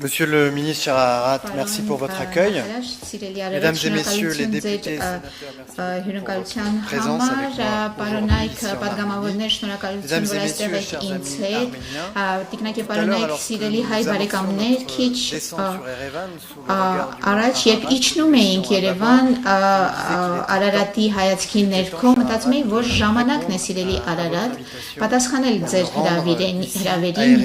Monsieur le ministre Chararat, merci pour votre accueil. Mesdames et messieurs les députés et sénateurs, présents avec moi aujourd'hui ici en Arménie. Mesdames et messieurs et chers amis arméniens, tout à l'heure alors que nous amorçons notre descente sur Erevan sous le regard Երբ իջնում էինք Երևան Արարատի հայացքի ներքո մտածում էի, որ ժամանակն է սիրելի Արարատ պատասխանել ձեր հրավերին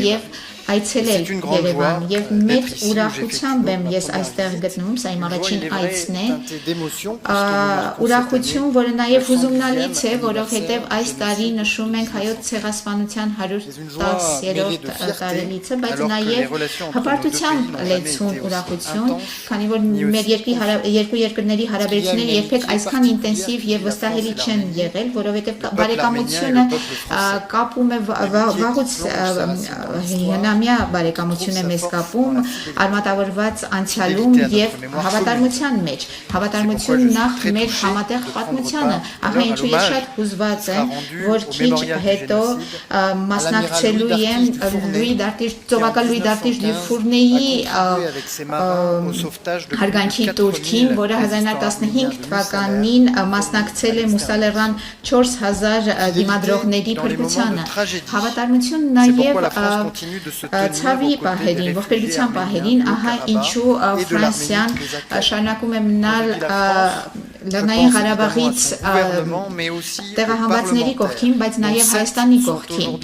եւ այցելել Երևան եւ մեծ ուրախությամբ եմ ես այստեղ գտնվում, սա իմ առաջին այցն է ուրախություն, որը նաեւ հուզումնալից է, որովհետեւ այս տարի նշում ենք հայոց ցեղասպանության 110-րդ տարելիցը, բայց նաեւ հպարտությամբ լեցուն ուրախություն, քանի որ մեր երկու երկրների հարաբերությունները երբեք այսքան ինտենսիվ եւ վստահելի չեն եղել, որովհետեւ բարեկամությունը կապում է վաղուց Միա բարեկամություն է մեզ կապում արմատավորված անցյալում եւ հավատարմության մեջ հավատարմություն նախ մեր համատեղ պատմությանը ահա ինչու ես շատ հուզված եմ որ քիչ հետո մասնակցելու եմ ծովակալ Լուի Դարտիժ Դյուֆուրնեի հարգանքի տուրքին, որը 1915 թվականին մասնակցել է Մուսալերան 4000 դիմադրողների փրկությանը հավատարմություն նաեւ Ցավի պահերին, ողբերգության պահերին, ահա ինչու Ֆրանսիան շարունակում է մնալ Լեռնային Ղարաբաղից տեղահանվածների կողքին, բայց նաև Հայաստանի կողքին։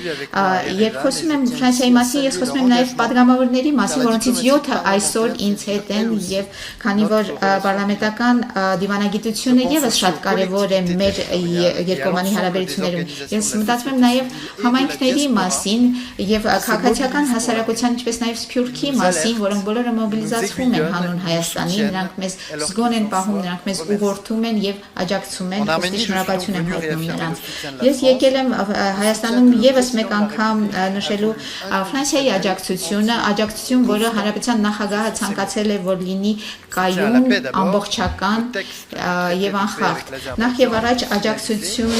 Երբ խոսում եմ Ֆրանսիայի մասին, ես խոսում եմ նաև падգամավորների մասին, որոնցից 7-ը այսօր ինձ հետ են եւ քանի որ պարլամենտական դիվանագիտությունը եւս շատ կարեւոր է մեր երկկողմանի հարաբերություններում։ Ես մտածում եմ նաև համայնքների մասին եւ քաղաքացիական հասարակության, ինչպես նաև Սփյուռքի մասին, որոնք բոլորը մոբիլիզացվում են հանուն Հայաստանի, նրանք մեզ զգոն են պահում, նրանք մեզ ուղղորդում են եւ աջակցում են, ըստ շնորհակալություն եմ հայտնում նրանց։ Ես եկել եմ Հայաստանում եւս մեկ անգամ նշելու Ֆրանսիայի աջակցություն, որը հանրապետության նախագահը ցանկացել է, որ լինի կայուն, ամբողջական եւ անխախտ։ Նախ եւ առաջ աջակցություն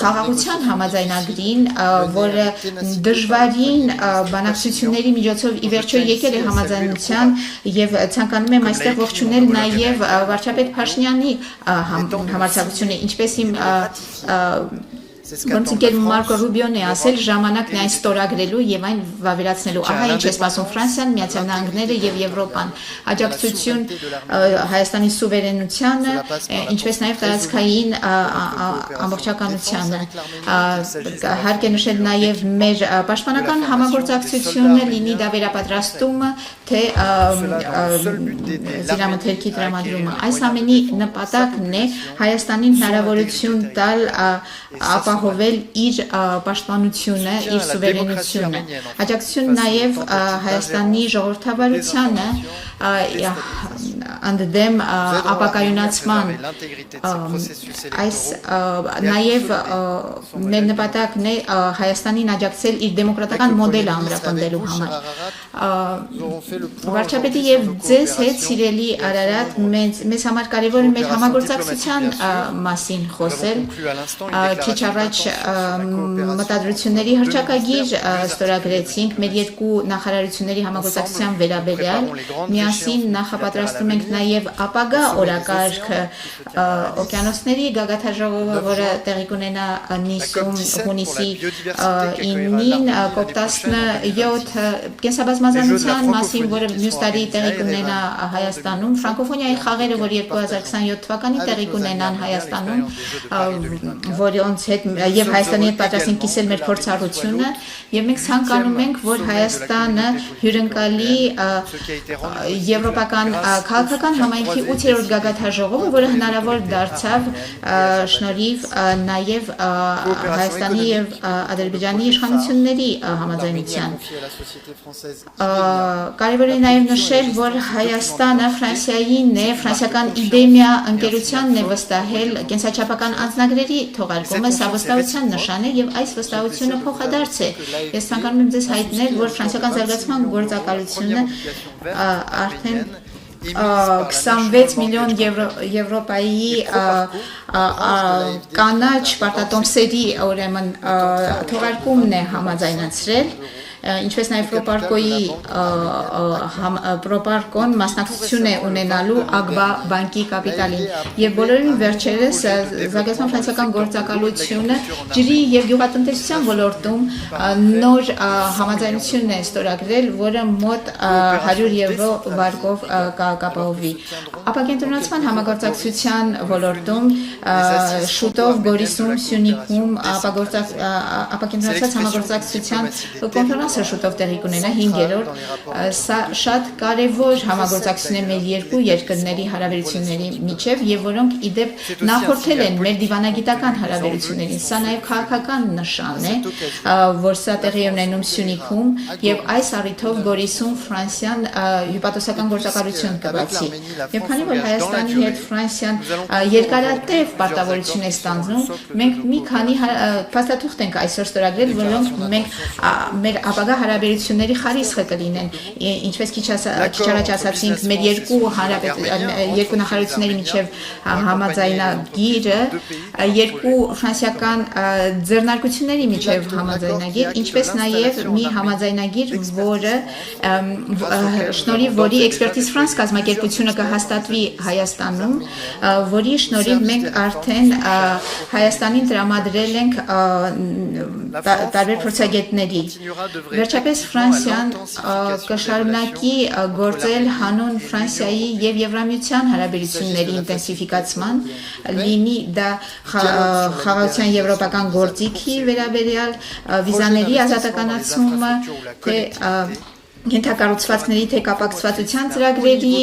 խաղաղության համաձայնագրին, որը դժվարին բանակցությունների միջոցով ի վերջո եկել է համաձայնության եւ ցանկանում եմ այստեղ ողջունել նաեւ վարչապետ Փաշինյանի համարձակությունը, ինչպես իմ Ոնց ինքն Մարկո Ռուբիոն է ասել, ժամանակն է այն ստորագրելու եւ այն վավերացնելու։ Ահա ինչ է սպասում Ֆրանսիան, Միացյալ Նահանգները եւ Եվրոպան։ Աջակցություն Հայաստանի սուվերենությանը, ինչպես նաեւ տարածքային ամբողջականությանը։ Հարկ է նշել նաեւ մեր պաշտպանական համագործակցությունը, լինի դա վերապատրաստումը, թե զինամթերքի տրամադրումը։ Այս ամենի նպատակն է Հայաստանին հնարավորություն տալ ապահովել իր պաշտպանությունը, իր սուվերենությունը։ Աջակցություն նաև Հայաստանի ժողովրդավարությանը ընդդեմ ապակայունացման այս նաև մեր նպատակն է Հայաստանին աջակցել իր դեմոկրատական մոդելը ամրապնդելու համար։ Վարչապետի եւ ձեզ հետ սիրելի Արարատ, մեզ համար կարևոր է մեր համագործակցության մասին խոսել։ Քիչ առաջ մտադրությունների հռչակագիր ստորագրեցինք մեր երկու նախարարությունների համագործակցության վերաբերյալ։ Միասին նախապատրաստում ենք նաև ապագա օրակարգ օկիանոսների գագաթաժողովը, որը տեղի կունենա Նիսում հունիսի 9-ին, COP17 կենսաբազմազանության մասին, որը մյուս տարի տեղի կունենա Հայաստանում, ֆրանկոֆոնիայի խաղերը, որ 2027 թվականին տեղի կունենան Հայաստանում, որոնց հետ եւ Հայաստանի հետ պատրաստ ենք կիսել մեր փորձառությունը եւ մենք ցանկանում ենք, որ Հայաստանը հյուրընկալի եվրոպական քաղաքական համայնքի 8-րդ գագաթաժողովը, որը հնարավոր դարձավ շնորհիվ նաեւ Հայաստանի եւ Ադրբեջանի իշխանությունների համաձայնության։ Կարևոր է նաեւ նշել, որ Հայաստանը Ֆրանսիային է, ֆրանսիական իդեմիա ընկերությանն է վստահել կենսաչափական անձնագրերի թողարկումը, սա վստահության նշան է եւ այս վստահությունը փոխադարձ է։ Ես ցանկանում եմ ձեզ հայտնել, որ ֆրանսիական զարգացման գործակալությունը արդեն 26 միլիոն Եվրոպայի կանաչ պարտատոմսերի ուրեմն թողարկումն է համաձայնացրել ինչպես նաև Պրոպարկոն մասնակցություն է ունենալու ԱԳԲԱ բանկի կապիտալին եւ բոլորին վերջերս զարգացման ֆրանսիական գործակալությունը ջրի եւ գյուղատնտեսության ոլորտում նոր համաձայնություն է ստորագրել, որը մոտ 100 եվրո վարկով կապահովի։ Ապակենտրոնացման համագործակցության ոլորտում շուտով Գորիսում, Սյունիքում ապակենտրոնացված համագործակցության կոնֆերանսը շուտով տեղի կունենա 5-րդ։ Սա շատ կարևոր համագործակցություն է մեր երկու երկրների հարաբերությունների միջև եւ որոնք իդեպ նախորդել են մեր դիվանագիտական հարաբերություններին։ Սա նաև քաղաքական նշան է, որ սա տեղի է ունենում Սյունիքում եւ այս առիթով Գորիսում Ֆրանսիան հյուպատոսական գործակալություն կբացի։ Եվ քանի որ Հայաստանի հետ Ֆրանսիան երկարատև պարտավորություն է ստանձնում, մենք մի քանի փաստաթուղթ ենք այսօր ստորագրել, որոնք մենք մեր ապագա հարաբերությունների խարիսխը կլինեն, ինչպես քիչ առաջ ասացինք, մեր երկու նախարարությունների միջև համաձայնագիրը, երկու ֆրանսիական ձեռնարկությունների միջև համաձայնագիր, ինչպես նաև մի համաձայնագիր, որը շնորհիվ որի Expertise France կազմակերպությունը կհաստատվի Հայաստանում, որի շնորհիվ մենք արդեն Հայաստանին տրամադրել ենք տարբեր փորձագետների։ Վերջապես Ֆրանսիան կշարունակի գործել հանուն Ֆրանսիայի եւ Եվրամիության հարաբերությունների ինտենսիվիկացման, լինի դա խաղաղության եվրոպական գործիքի վերաբերյալ վիզաների ազատականացումը, թե ենթակառուցվածքների թե կապակցվածության ծրագրերի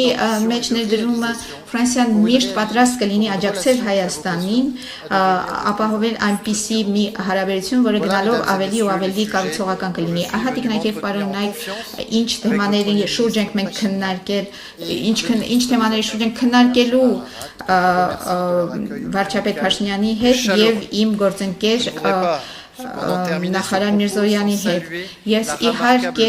մեջ ներդրումը, Ֆրանսիան միշտ պատրաստ կլինի աջակցել Հայաստանին, ապահովել այնպիսի մի հարաբերություն, որը գնալով ավելի ու ավելի կառուցողական կլինի։ Ահա տիկնայք եւ պարոնայք, ինչ թեմաների շուրջ ենք մենք քննարկել, ինչ թեմաների շուրջ ենք քննարկելու վարչապետ Փաշինյանի հետ եւ իմ գործընկեր նախարար Միրզոյանի հետ։ Ես իհարկե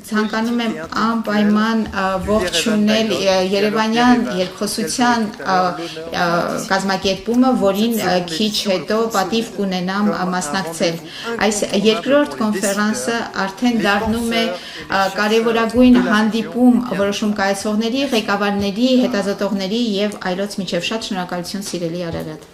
ցանկանում եմ անպայման ողջունել Երևանյան երկխոսության կազմակերպումը, որին քիչ հետո պատիվ կունենամ մասնակցել։ Այս երկրորդ կոնֆերանսը արդեն դառնում է կարևորագույն հանդիպում որոշում կայացողների, ղեկավարների, հետազոտողների եւ այլոց միջև։ Շատ շնորհակալություն, սիրելի Արարատ։